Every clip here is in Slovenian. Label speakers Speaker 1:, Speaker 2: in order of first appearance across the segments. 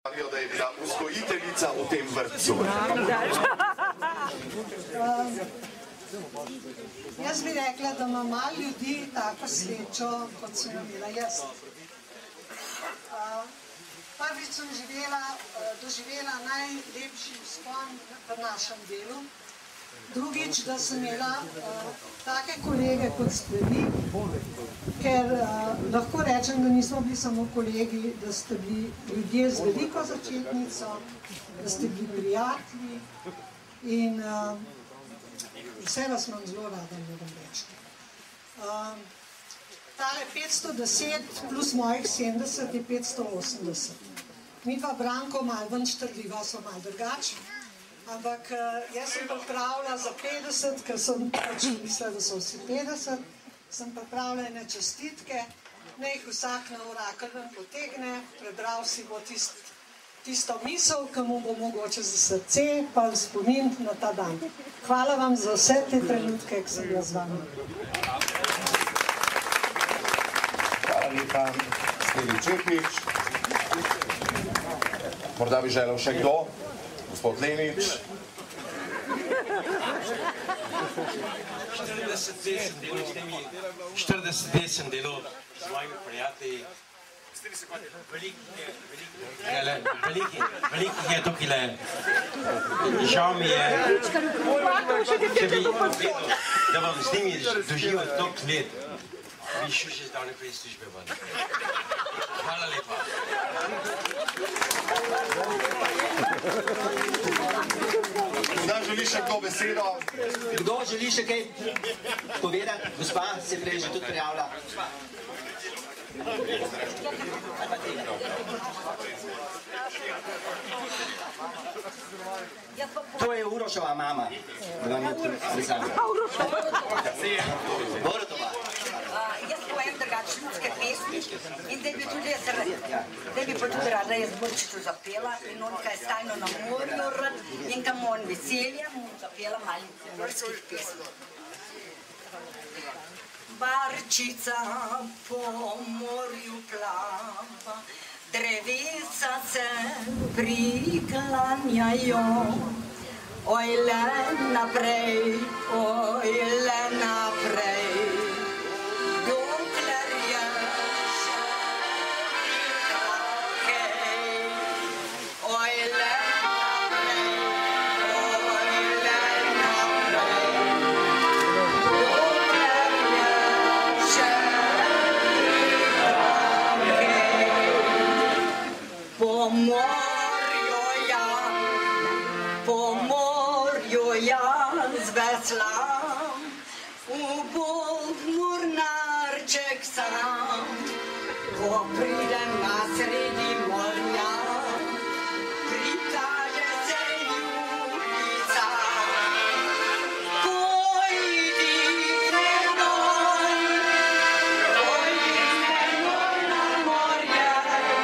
Speaker 1: Da je bila vzgojiteljica v tem vrtcu.
Speaker 2: Jaz bi rekla, da ima malo ljudi tako srečo, kot sem imela jaz. Prvič sem doživela najlepši vzpon v našem delu. Drugič, da sem imela take kolege, kot ste vi, ker lahko rečem, da nismo bili samo kolegi, da ste bili ljudje z veliko začetnico, da ste bili prijatelji in vse vas imam zelo rada, moram reči. Tale 510 plus mojih 70 je 580. Mi dva Branko malo ven štrljiva, so malo drugačni. Ampak jaz sem pripravila za 50, ker sem pač mislila, da so vsi 50, sem pripravila ene čestitke, naj jih vsak na orakelj potegne, prebral si bo tisto misel, ki mu bo mogoče za srce, pa spomin na ta dan. Hvala vam za vse te trenutke, ki sem bila z vami.
Speaker 1: Hvala lepa, Steli Čepič. Morda bi želel še kdo? Gospod Lenič.
Speaker 3: 40 let sem delal s svojimi prijatelji. Velikih je tukaj. Žal mi je, če bi vedel, da bom z njimi doživel toliko let, bi šel še zdavne prej službe ven. Hvala lepa.
Speaker 1: Kdo želi še kdo besedo?
Speaker 4: Kdo želi še kaj povedati? Gospa se prej že tudi prijavlja. To je Urošova mama. Borodova.
Speaker 5: Jaz pojem drugače ljudske pesmi in da bi pa tudi rada jaz Borčiču zapela in on, kaj je stalno na morju rad in kam on veselja, mu zapela malo morskih pesmi. Barčica po morju plava, drevesa se priklanjajo, oj le naprej, oj le naprej. Po morju jaz veslam, v Bog mornarček sam, ko pridem na sredi morja, prikaže se Ljubica. Pojdi z menoj na morje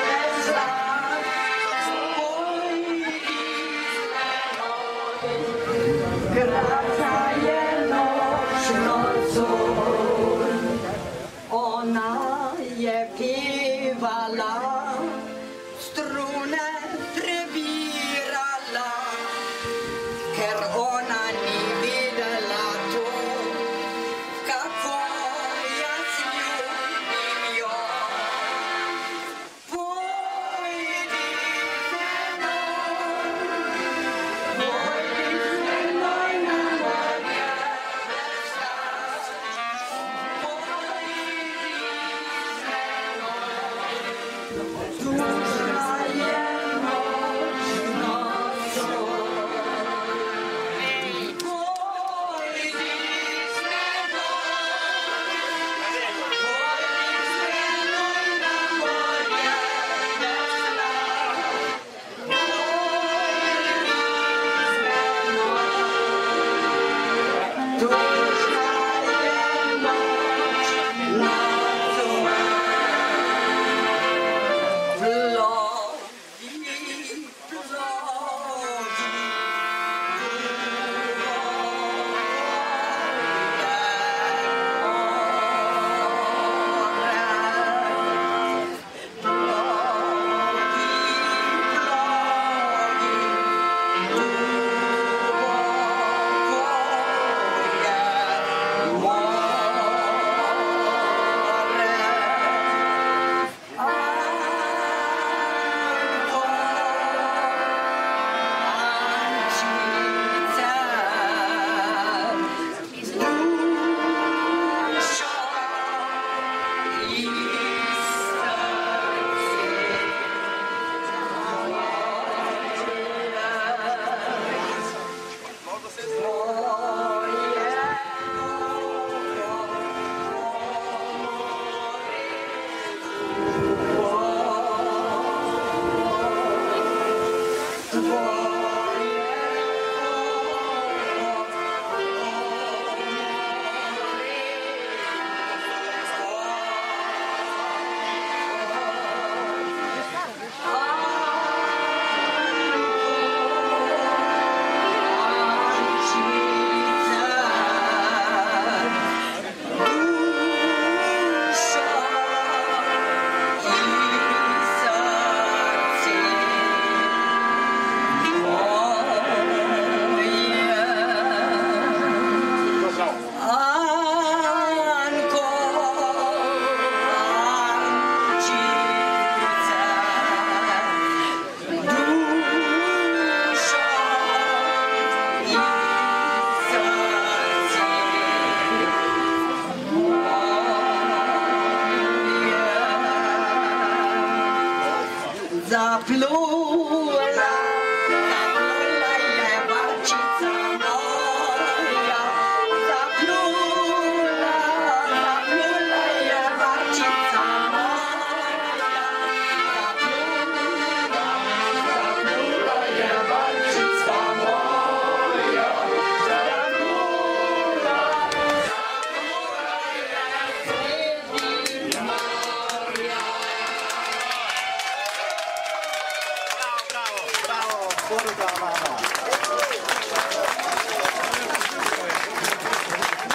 Speaker 5: veslam, kratka je nočno zor, ona je pevala, strune prebirala, ker ona ni vedela to, kako jaz ljubim jo. Pojdi z menoj na morje veslam,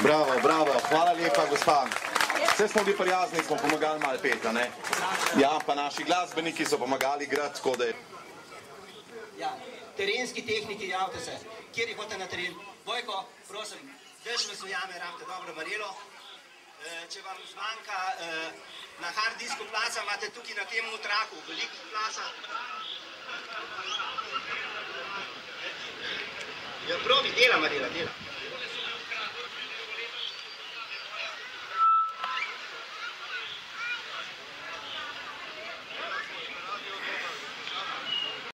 Speaker 1: Bravo, bravo, hvala lepa, gospa. Vse smo bili prijazni, smo pomagali malo peta, ne? Ja, pa naši glasbeniki so pomagali igrati, tako da je...
Speaker 4: Ja, terenski tehniki, javite se. Kjer jih hote na teren? Vojko, prosim, več vas ujame, rabite dobro varelo. Če vam zmanjka na hard disku placa, imate tukaj na tem traku veliko placa. Ja, probi, dela, Marila, dela.